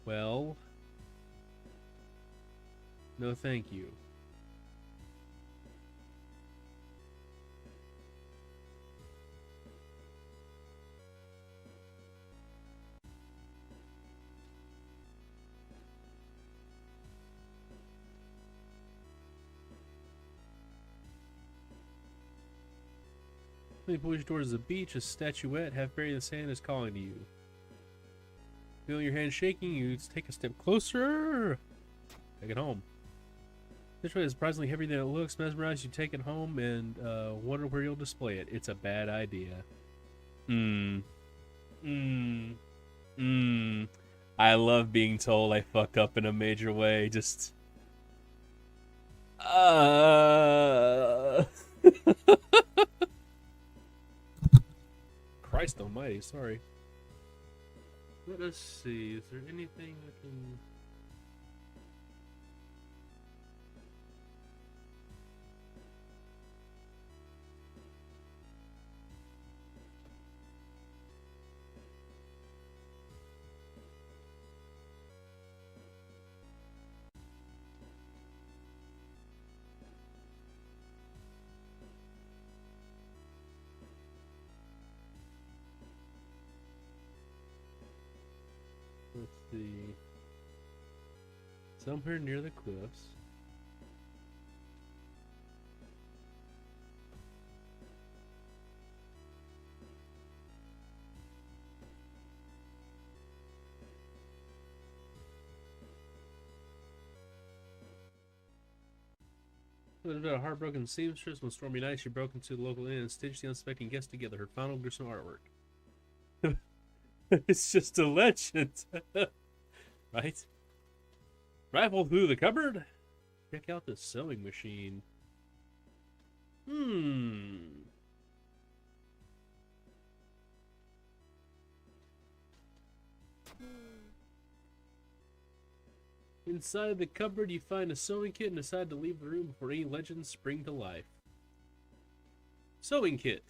Well, no thank you. When you push towards the beach, a statuette half buried in the sand is calling to you. Feeling your hand shaking, you take a step closer. Take it home. This way is surprisingly heavier than it looks. Mesmerize, you take it home and wonder where you'll display it. It's a bad idea. Hmm. Hmm. Hmm. I love being told I fucked up in a major way. Just. Uh. Christ almighty, sorry. Let us see. Is there anything I can. Let's see. Somewhere near the cliffs. It was about a heartbroken seamstress. One stormy night, she broke into the local inn and stitched the unsuspecting guests together. Her final gruesome artwork. It's just a legend. Right? Rifle through the cupboard? Check out the sewing machine. Hmm. Inside the cupboard, you find a sewing kit and decide to leave the room before any legends spring to life. Sewing kit.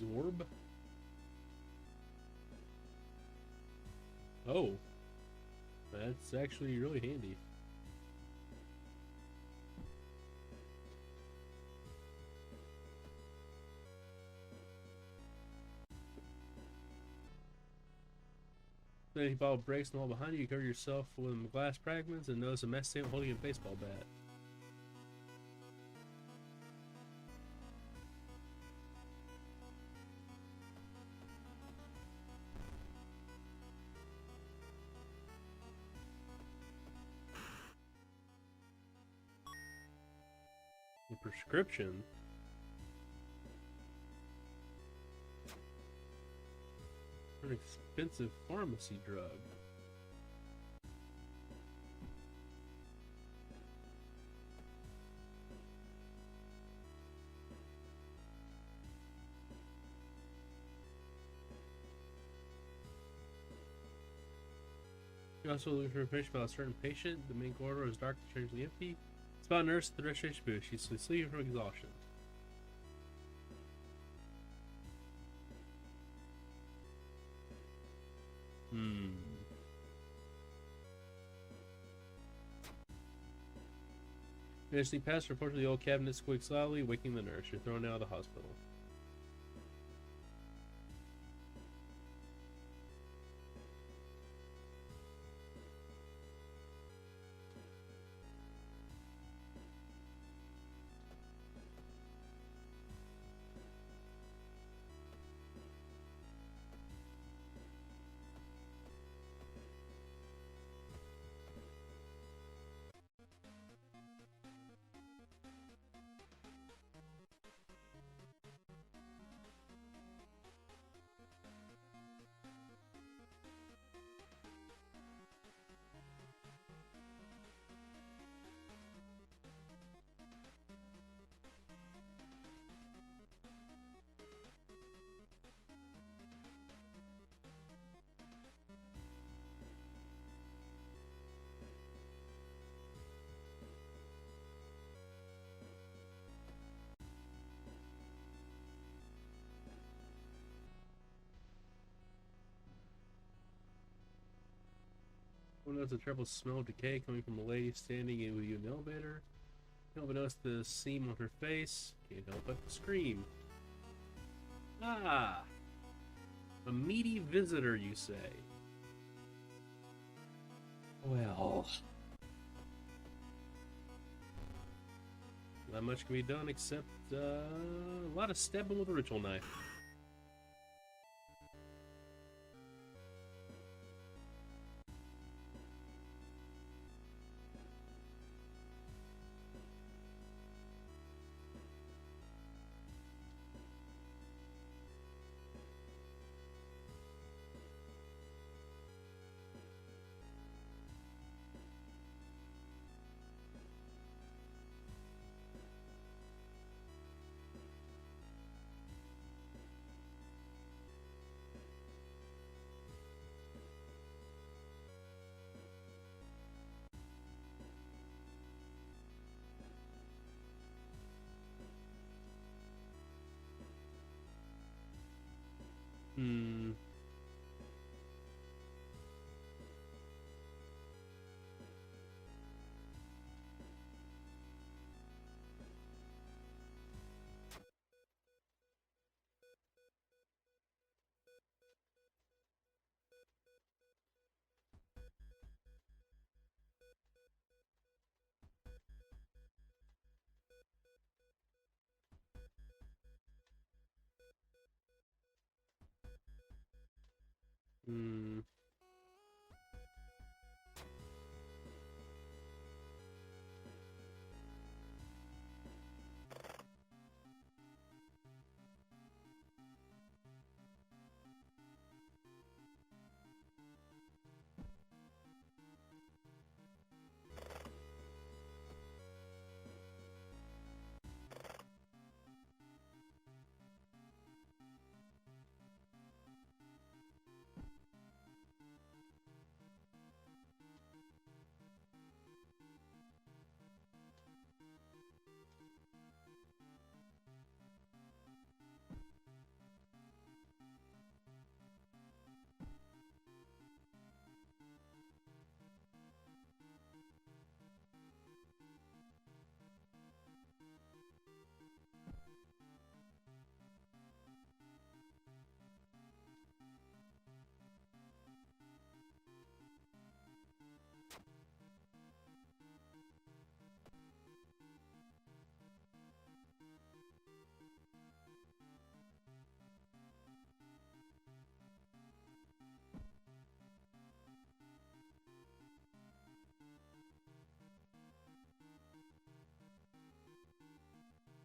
Zorb. Oh. That's actually really handy. Then if ball breaks and all behind you, you cover yourself with glass fragments and notice a mess stamp holding a baseball bat. A prescription. An expensive pharmacy drug. You also look for information about a certain patient. The main corridor is dark and strangely empty. It's about a nurse at the registration booth. She's sleeping from exhaustion. Hmm. Eventually past, report to the old cabinet squeaks loudly, waking the nurse. You're thrown out of the hospital. One notice the terrible smell of decay coming from a lady standing in with you in the elevator. Can't help but notice the seam on her face. Can't help but scream. Ah! A meaty visitor, you say? Well... Not much can be done except a lot of stabbing with a ritual knife. Hmm. Hmm.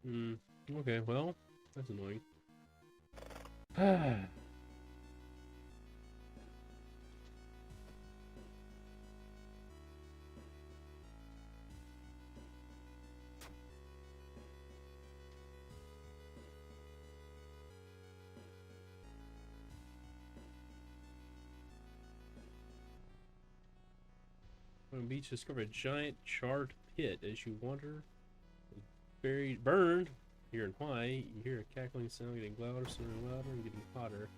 Hmm. Okay, well, that's annoying. On beach, discover a giant charred pit as you wander. Buried, burned. Here in Hawaii, you hear a cackling sound getting louder, sooner and louder, and getting hotter.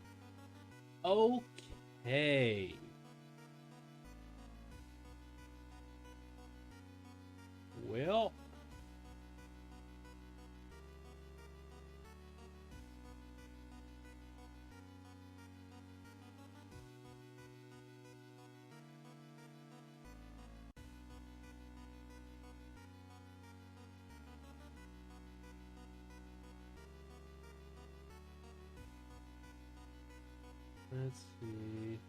Okay. Well. Let's see.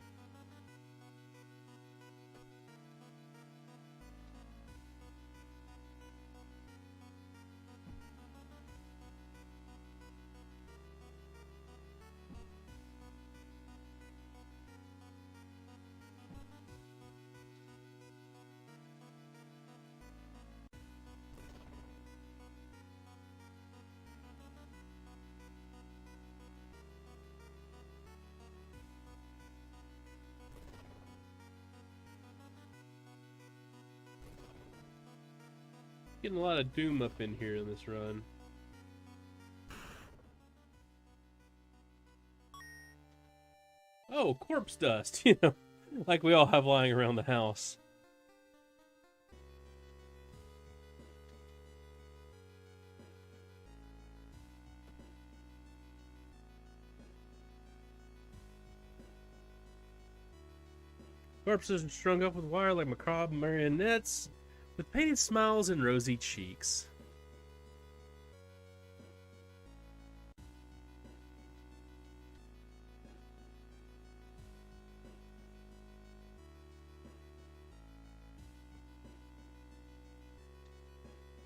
Getting a lot of doom up in here in this run. Oh, corpse dust, you know. Like we all have lying around the house. Corpses are strung up with wire like macabre marionettes, with painted smiles and rosy cheeks.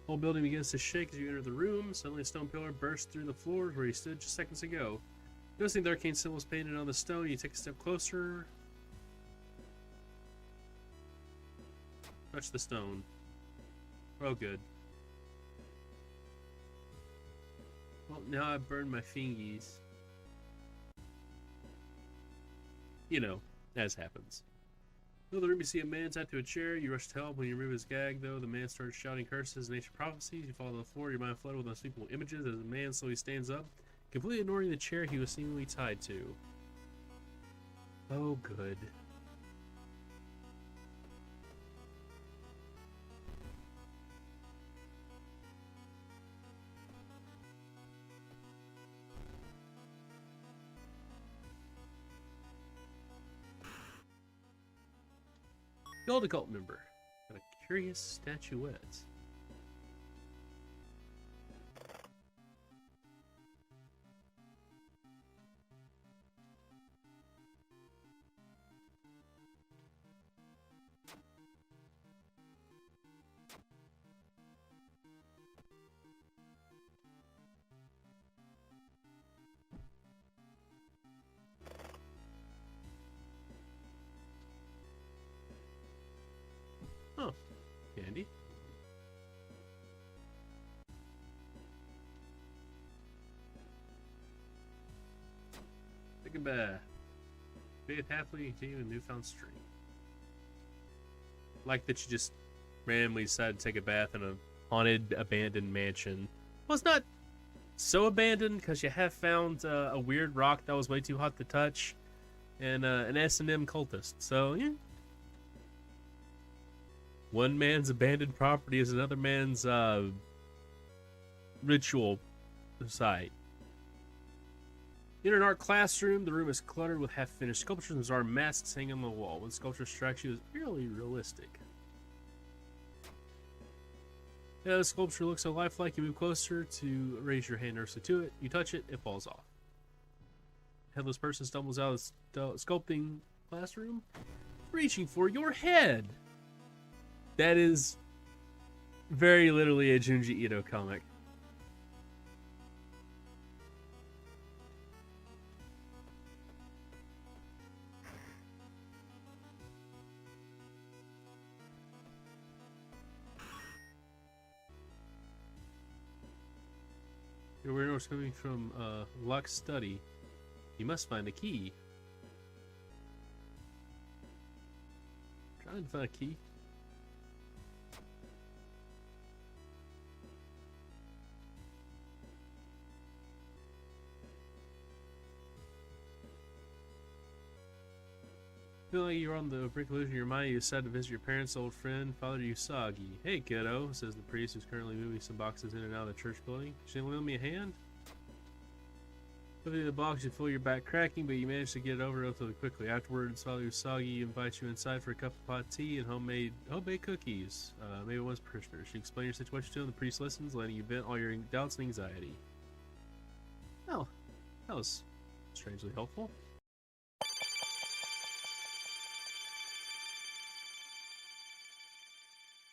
The whole building begins to shake as you enter the room. Suddenly a stone pillar bursts through the floor where you stood just seconds ago. Noticing the arcane symbols painted on the stone, you take a step closer. Touch the stone. Oh, good. Well, now I've burned my fingies. You know, as happens. In the room, you see a man tied to a chair. You rush to help. When you remove his gag, though, the man starts shouting curses and ancient prophecies. You fall to the floor, your mind flooded with unspeakable images as the man slowly stands up, completely ignoring the chair he was seemingly tied to. Oh, good. Gold occult member. Got a curious statuette. Oh, handy. Take a bath. Bathe happily and continue a newfound strength. Like that you just randomly decided to take a bath in a haunted, abandoned mansion. Well, it's not so abandoned because you have found a weird rock that was way too hot to touch and an S&M cultist. So, yeah. One man's abandoned property is another man's ritual site. In an art classroom, the room is cluttered with half-finished sculptures and bizarre masks hanging on the wall. When the sculpture strikes you as eerily realistic. Yeah, the sculpture looks so lifelike. You move closer to raise your hand nervously to it. You touch it, it falls off. Headless person stumbles out of the sculpting classroom, reaching for your head. That is very literally a Junji Ito comic. Your weird noise coming from Luck's study. You must find the key. Trying to find a key. Feel like you're on the brink of losing your mind. You decide to visit your parents' old friend, Father Usagi. Hey, kiddo, says the priest who's currently moving some boxes in and out of the church building. Should you lend me a hand? Looking at the box, you feel your back cracking, but you manage to get it over relatively quickly. Afterwards, Father Usagi invites you inside for a cup of hot tea and homemade cookies. Maybe once parishioners. You explain your situation to him. The priest listens, letting you vent all your doubts and anxiety. Oh, that was strangely helpful.